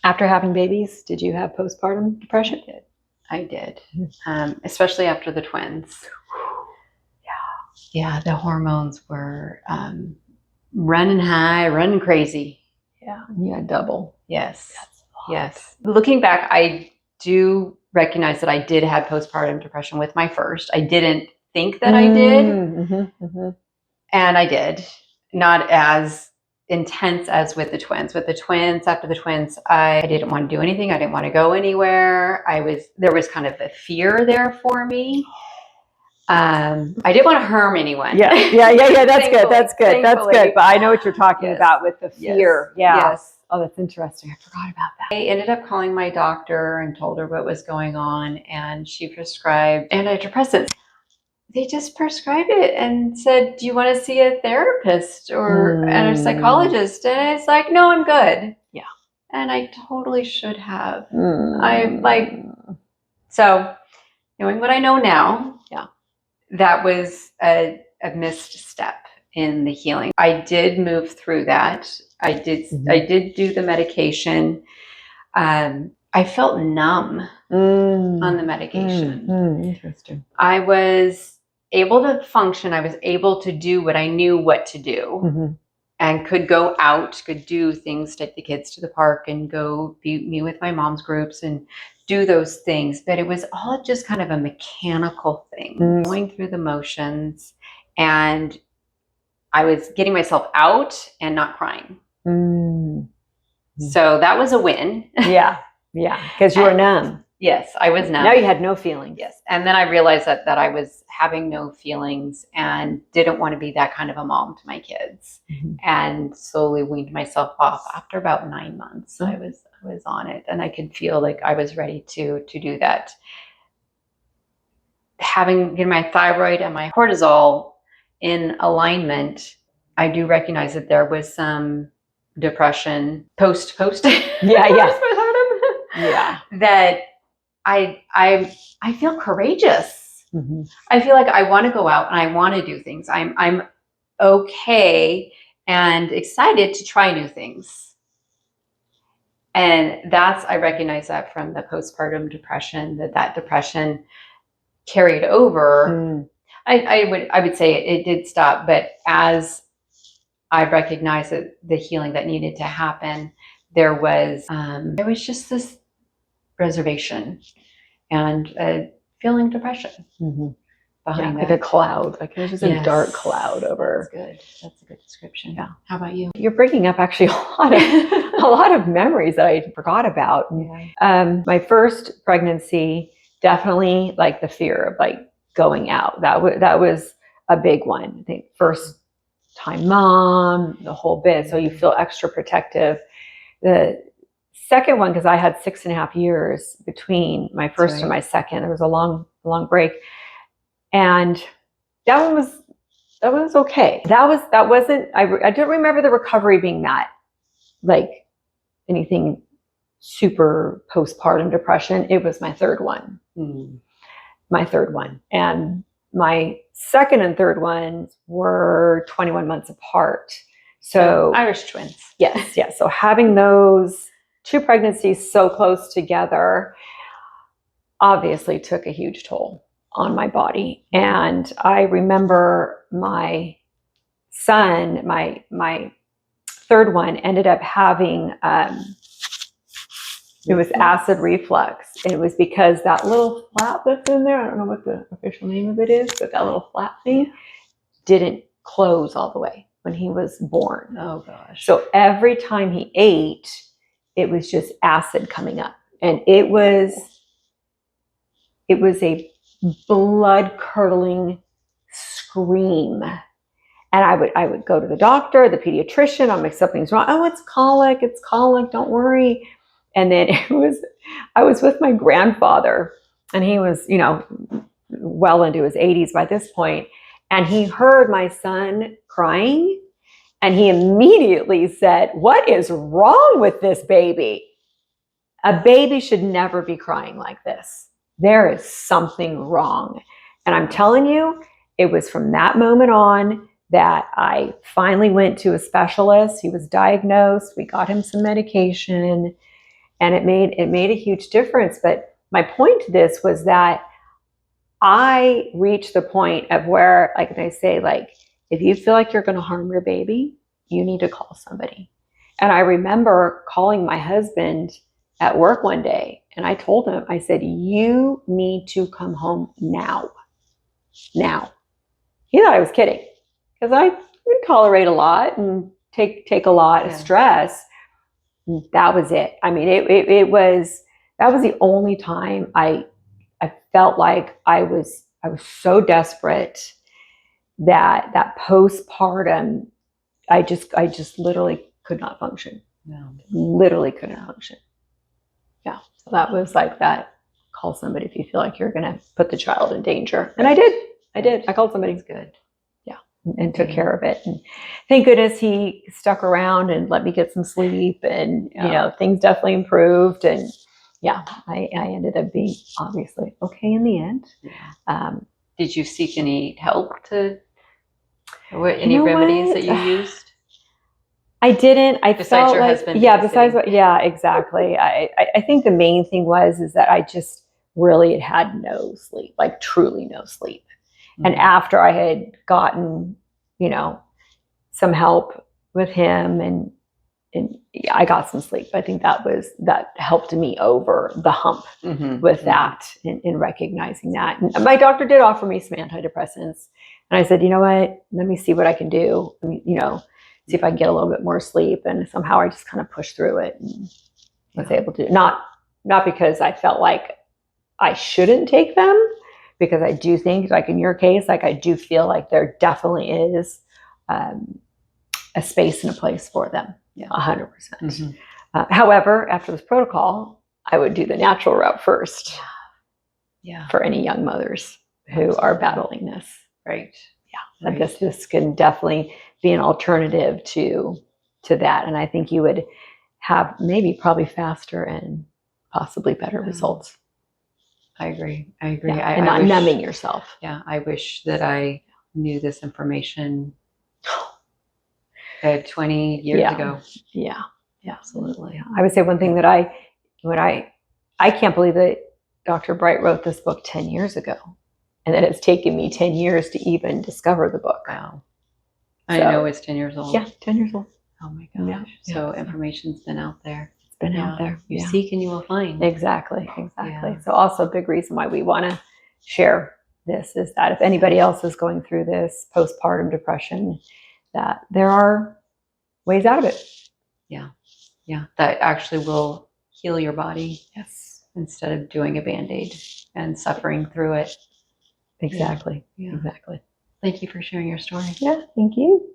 After having babies, did you have postpartum depression? I did. Especially after the twins. Yeah, the hormones were running high, running crazy. Yeah, you had double. Yes. Yes. Looking back, I do recognize that I did have postpartum depression with my first. I didn't think that I did. And I did. Not as intense as with the twins. With the twins, after the twins, I didn't want to do anything. I didn't want to go anywhere. There was kind of a fear there for me. I didn't want to harm anyone. Yeah. That's good. But I know what you're talking about with the fear. Yes. Oh, that's interesting. I forgot about that. I ended up calling my doctor and told her what was going on, and she prescribed antidepressants. They just prescribed it and said, do you want to see a therapist or a psychologist? And it's like, no, I'm good. Yeah. And I totally should have. So knowing what I know now, that was a missed step in the healing. I did move through that. I did do the medication. I felt numb on the medication. Interesting. I was able to function. I was able to do what I knew what to do, and could go out, could do things, take the kids to the park and go meet with my mom's groups and do those things. But it was all just kind of a mechanical thing, going through the motions, and I was getting myself out and not crying. So that was a win. Yeah, because you were numb. Yes, I was numb. Now you had no feelings. Yes, and then I realized that I was having no feelings and didn't want to be that kind of a mom to my kids, and slowly weaned myself off. After about 9 months, I was on it, and I could feel like I was ready to do that. Having my thyroid and my cortisol in alignment, I do recognize that there was some depression post. That I feel courageous. I feel like I want to go out and I want to do things. I'm okay and excited to try new things. And I recognize that from the postpartum depression, that depression carried over. I would say it did stop, but as I recognized that the healing that needed to happen, there was just this reservation and feeling depression behind that. Like a cloud, like there's just a dark cloud over. That's good. That's a good description. Yeah. How about you? You're bringing up actually a lot of memories that I forgot about. My first pregnancy, definitely like the fear of like going out. That was a big one. I think first time mom, the whole bit. So you feel extra protective. The second one, because I had 6.5 years between my first and my second, there was a long break, and that was okay. That wasn't. I don't remember the recovery being that like anything super postpartum depression. It was my third one. My third one, and my second and third ones were 21 months apart. So Irish twins. Yes. So having those two pregnancies so close together obviously took a huge toll on my body. And I remember my son, my third one, ended up having it was acid reflux. And it was because that little flap that's in there, I don't know what the official name of it is, but that little flap thing didn't close all the way when he was born. Oh gosh. So every time he ate, it was just acid coming up. And it was a blood curdling scream. And I would go to the doctor, the pediatrician, I'm like, something's wrong. Oh, it's colic, don't worry. And then I was with my grandfather, and he was, well into his 80s by this point, and he heard my son crying, and he immediately said, "What is wrong with this baby? A baby should never be crying like this. There is something wrong." And I'm telling you, it was from that moment on that I finally went to a specialist. He was diagnosed. We got him some medication. And it made a huge difference. But my point to this was that I reached the point of where, like I say, like, if you feel like you're going to harm your baby, you need to call somebody. And I remember calling my husband at work one day, and I told him, I said, you need to come home now. Now. He thought I was kidding, because I tolerate a lot and take a lot of stress. That was it. I mean, that was the only time I felt like I was so desperate that postpartum, I just literally could not function. No. Literally couldn't function. Yeah. So that was like that. Call somebody if you feel like you're going to put the child in danger. And I did. I called somebody. That's good. Yeah. And took care of it. And thank goodness he stuck around and let me get some sleep. And, you know, things definitely improved. And yeah, I ended up being obviously okay in the end. Yeah. Did you seek any help any remedies that you used? I didn't. I besides felt your like, husband. Yeah, besides what, yeah, exactly. I think the main thing is that I just really had no sleep, like truly no sleep. Mm-hmm. And after I had gotten, you know, some help with him and I got some sleep. I think that helped me over the hump with that in recognizing that. And my doctor did offer me some antidepressants. And I said, you know what, let me see what I can do. You know, see if I can get a little bit more sleep. And somehow I just kind of pushed through it and was able to, not because I felt like I shouldn't take them, because I do think, like in your case, like I do feel like there definitely is a space and a place for them. 100%. Mm-hmm. However, after this protocol, I would do the natural route first. Yeah. For any young mothers who are battling this. Right. Yeah. Right. This can definitely be an alternative to that. And I think you would have probably faster and possibly better results. I agree. Yeah. And not numbing yourself. Yeah. I wish that I knew this information 20 years ago. Yeah. Absolutely. I would say one thing that I can't believe that Dr. Bright wrote this book 10 years ago, and that it's taken me 10 years to even discover the book. Wow. I know it's 10 years old. Yeah, 10 years old. Oh my gosh. Yeah. So information's been out there. It's been out there. You seek and you will find. Exactly. Yeah. So also a big reason why we want to share this is that if anybody else is going through this postpartum depression, that there are ways out of it. Yeah. That actually will heal your body. Yes. Instead of doing a Band-Aid and suffering through it. Exactly. Yeah. Exactly. Thank you for sharing your story. Yeah. Thank you.